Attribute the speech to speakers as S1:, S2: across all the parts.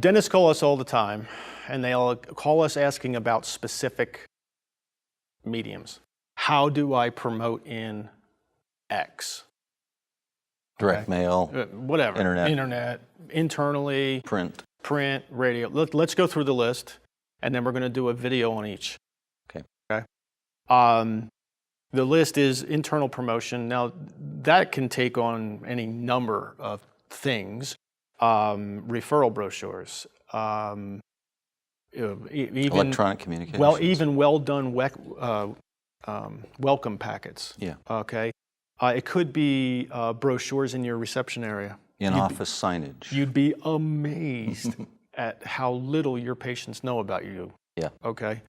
S1: dentists call us all the time, and they'll call us asking about specific mediums. How do I promote in X?
S2: Direct mail,
S1: whatever. Internet, internally, print, radio. Let's go through the list, and then we're going to do a video on each. Okay. The list is internal promotion. Now, that can take on any number of things. Referral brochures, even
S2: electronic communications.
S1: Well, even well-done welcome packets.
S2: Yeah.
S1: Okay. It could be brochures in your reception area.
S2: In-office signage.
S1: You'd be amazed at how little your patients know about you.
S2: Yeah.
S1: Okay.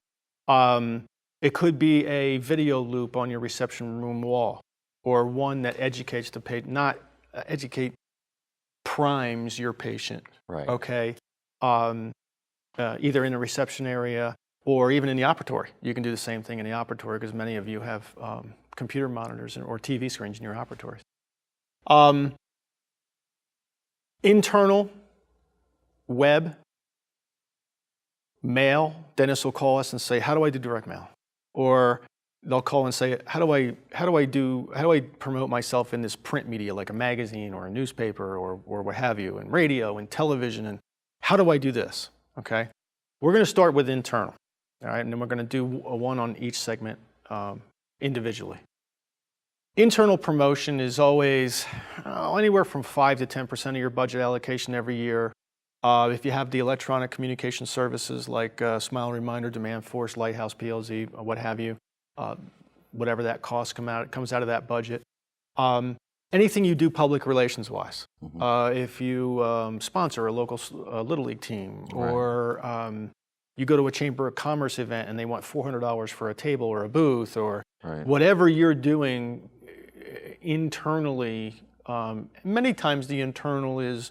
S1: It could be a video loop on your reception room wall, or one that educates the patient, not educate, primes your patient.
S2: Right.
S1: Okay. Either in the reception area or even in the operatory. You can do the same thing in the operatory, because many of you have computer monitors or TV screens in your operatories. Internal, web, mail. Dentists will call us and say, "How do I do direct mail?" Or they'll call and say, how do I promote myself in this print media, like a magazine or a newspaper or what have you, and radio and television, and how do I do this? Okay. We're going to start with internal. All right. And then we're going to do one on each segment individually. Internal promotion is always anywhere from 5 to 10% of your budget allocation every year. If you have the electronic communication services like Smile Reminder, Demand Force, Lighthouse, PLZ, what have you, whatever that cost comes out of that budget. Anything you do public relations wise. If you sponsor a local Little League team, or you go to a Chamber of Commerce event and they want $400 for a table or a booth, or whatever you're doing internally, many times the internal is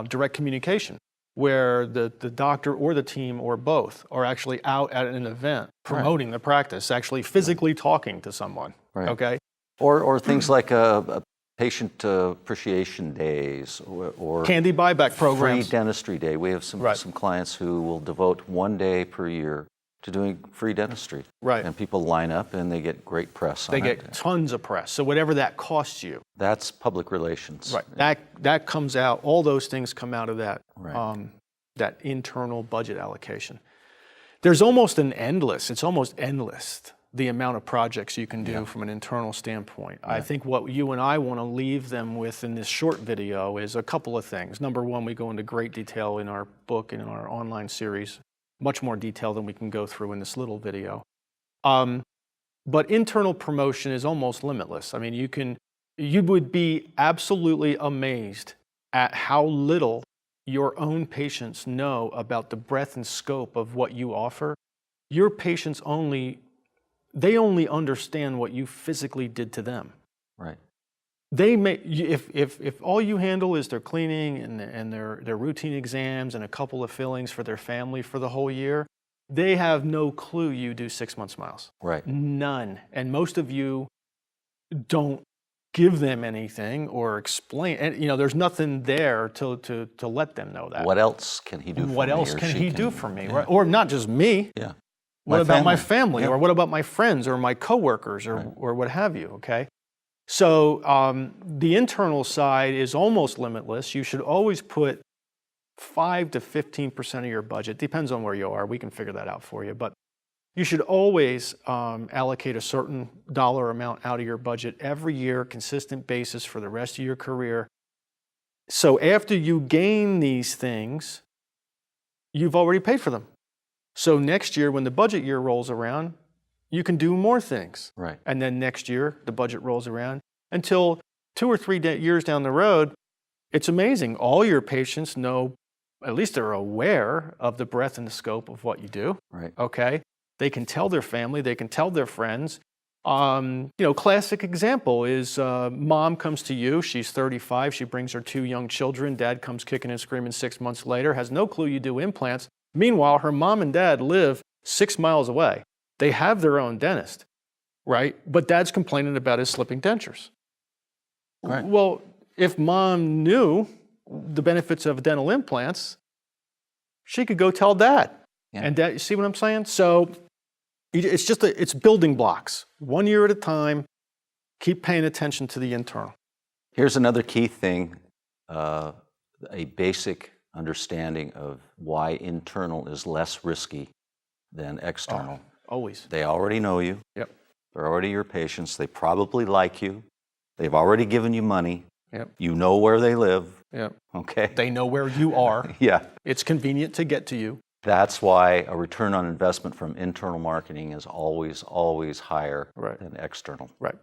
S1: direct communication, where the doctor or the team or both are actually out at an event promoting the practice, actually physically talking to someone. Okay.
S2: Or things like a patient appreciation days, or
S1: candy buyback programs.
S2: Free dentistry day. We have some clients who will devote 1 day per year to doing free dentistry. And people line up and they get great press on it.
S1: They get tons of press. So whatever that costs you.
S2: That's public relations.
S1: That comes out, all those things come out of that, that internal budget allocation. There's almost it's almost endless, the amount of projects you can do from an internal standpoint. I think what you and I want to leave them with in this short video is a couple of things. Number one, we go into great detail in our book and in our online series, much more detail than we can go through in this little video. But internal promotion is almost limitless. I mean, you would be absolutely amazed at how little your own patients know about the breadth and scope of what you offer. Your patients they only understand what you physically did to them. They may, if all you handle is their cleaning and their routine exams and a couple of fillings for their family for the whole year, they have no clue you do 6-month smiles. None. And most of you don't give them anything or explain. And there's nothing there to let them know that.
S2: What else can he do for me?
S1: What else can he do for me? Right? Or not just me. What about my family? Or what about my friends or my coworkers or what have you? Okay. So the internal side is almost limitless. You should always put 5 to 15% of your budget. Depends on where you are. We can figure that out for you. But you should always allocate a certain dollar amount out of your budget every year, consistent basis for the rest of your career. So after you gain these things, you've already paid for them. So next year, when the budget year rolls around, you can do more things. And then next year, the budget rolls around until 2 or 3 years down the road. It's amazing. All your patients know, at least they're aware of the breadth and the scope of what you do. Okay. They can tell their family, they can tell their friends. Classic example is mom comes to you, she's 35, she brings her 2 young children, dad comes kicking and screaming 6 months later, has no clue you do implants. Meanwhile, her mom and dad live 6 miles away. They have their own dentist, right? But dad's complaining about his slipping dentures. Well, if mom knew the benefits of dental implants, she could go tell Dad. Yeah. And Dad, you see what I'm saying? So it's just it's building blocks. 1 year at a time. Keep paying attention to the internal.
S2: Here's another key thing, a basic understanding of why internal is less risky than external.
S1: Always.
S2: They already know you.
S1: Yep.
S2: They're already your patients. They probably like you. They've already given you money.
S1: Yep.
S2: You know where they live.
S1: Yep.
S2: Okay.
S1: They know where you are.
S2: Yeah.
S1: It's convenient to get to you.
S2: That's why a return on investment from internal marketing is always, always higher than external.
S1: Right.